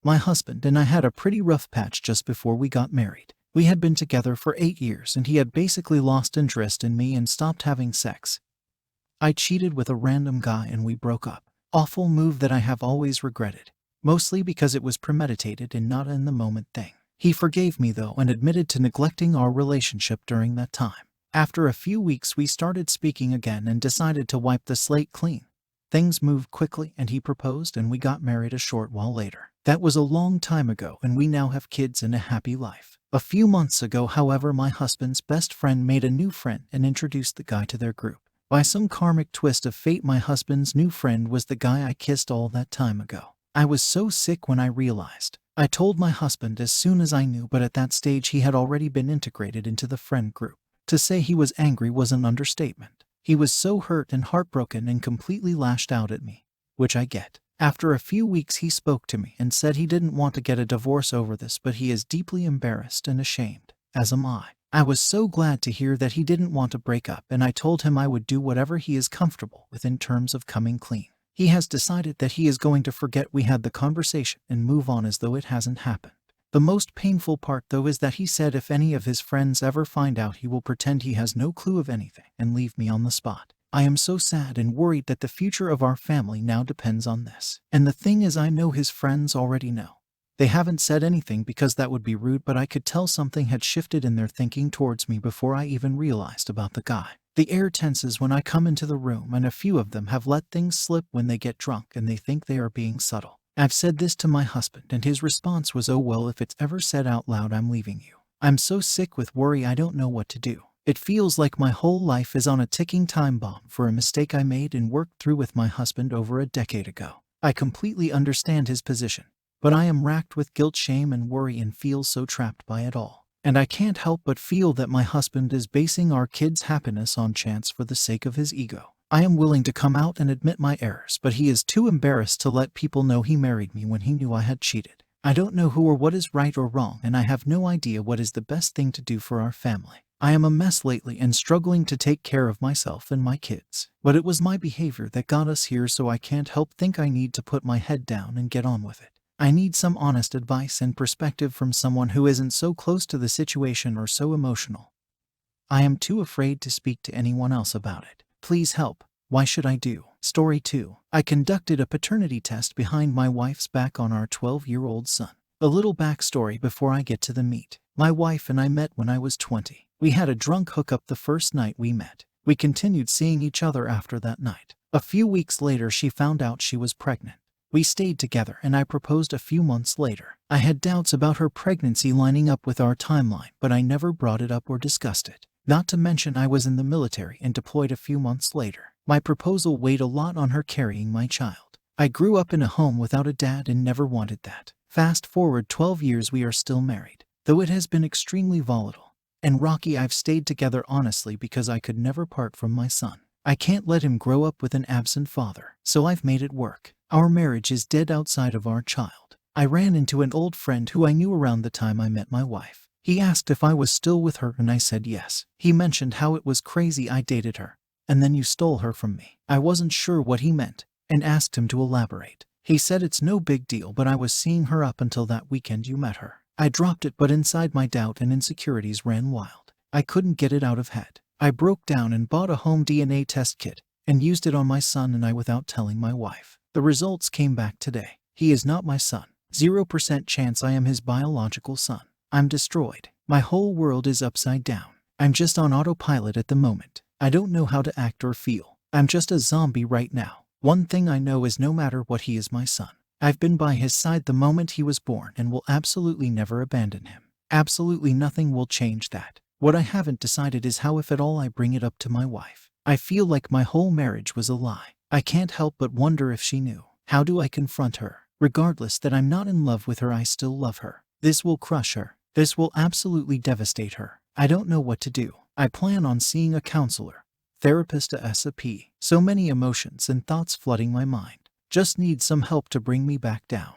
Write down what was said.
My husband and I had a pretty rough patch just before we got married. We had been together for 8 years and he had basically lost interest in me and stopped having sex. I cheated with a random guy and we broke up. Awful move that I have always regretted. Mostly because it was premeditated and not in the moment thing. He forgave me though and admitted to neglecting our relationship during that time. After a few weeks we started speaking again and decided to wipe the slate clean. Things moved quickly and he proposed and we got married a short while later. That was a long time ago and we now have kids and a happy life. A few months ago, however, my husband's best friend made a new friend and introduced the guy to their group. By some karmic twist of fate, my husband's new friend was the guy I kissed all that time ago. I was so sick when I realized. I told my husband as soon as I knew, but at that stage he had already been integrated into the friend group. To say he was angry was an understatement. He was so hurt and heartbroken and completely lashed out at me, which I get. After a few weeks he spoke to me and said he didn't want to get a divorce over this, but he is deeply embarrassed and ashamed, as am I. I was so glad to hear that he didn't want to break up, and I told him I would do whatever he is comfortable with in terms of coming clean. He has decided that he is going to forget we had the conversation and move on as though it hasn't happened. The most painful part though is that he said if any of his friends ever find out, he will pretend he has no clue of anything and leave me on the spot. I am so sad and worried that the future of our family now depends on this. And the thing is, I know his friends already know. They haven't said anything because that would be rude, but I could tell something had shifted in their thinking towards me before I even realized about the guy. The air tenses when I come into the room, and a few of them have let things slip when they get drunk and they think they are being subtle. I've said this to my husband and his response was, "Oh well, if it's ever said out loud, I'm leaving you." I'm so sick with worry I don't know what to do. It feels like my whole life is on a ticking time bomb for a mistake I made and worked through with my husband over a decade ago. I completely understand his position, but I am racked with guilt, shame, and worry and feel so trapped by it all. And I can't help but feel that my husband is basing our kids' happiness on chance for the sake of his ego. I am willing to come out and admit my errors, but he is too embarrassed to let people know he married me when he knew I had cheated. I don't know who or what is right or wrong, and I have no idea what is the best thing to do for our family. I am a mess lately and struggling to take care of myself and my kids. But it was my behavior that got us here, so I can't help think I need to put my head down and get on with it. I need some honest advice and perspective from someone who isn't so close to the situation or so emotional. I am too afraid to speak to anyone else about it. Please help. Why should I do? Story 2. I conducted a paternity test behind my wife's back on our 12-year-old son. A little backstory before I get to the meat. My wife and I met when I was 20. We had a drunk hookup the first night we met. We continued seeing each other after that night. A few weeks later, she found out she was pregnant. We stayed together and I proposed a few months later. I had doubts about her pregnancy lining up with our timeline, but I never brought it up or discussed it. Not to mention I was in the military and deployed a few months later. My proposal weighed a lot on her carrying my child. I grew up in a home without a dad and never wanted that. Fast forward 12 years, we are still married. Though it has been extremely volatile and rocky, I've stayed together honestly because I could never part from my son. I can't let him grow up with an absent father, so I've made it work. Our marriage is dead outside of our child. I ran into an old friend who I knew around the time I met my wife. He asked if I was still with her and I said yes. He mentioned how it was crazy I dated her, and then you stole her from me. I wasn't sure what he meant and asked him to elaborate. He said it's no big deal, but I was seeing her up until that weekend you met her. I dropped it, but inside my doubt and insecurities ran wild. I couldn't get it out of head. I broke down and bought a home DNA test kit and used it on my son and I without telling my wife. The results came back today. He is not my son. 0% chance I am his biological son. I'm destroyed. My whole world is upside down. I'm just on autopilot at the moment. I don't know how to act or feel. I'm just a zombie right now. One thing I know is no matter what, he is my son. I've been by his side the moment he was born and will absolutely never abandon him. Absolutely nothing will change that. What I haven't decided is how, if at all, I bring it up to my wife. I feel like my whole marriage was a lie. I can't help but wonder if she knew. How do I confront her? Regardless that I'm not in love with her, I still love her. This will crush her. This will absolutely devastate her. I don't know what to do. I plan on seeing a counselor, therapist, a SP. So many emotions and thoughts flooding my mind. Just need some help to bring me back down.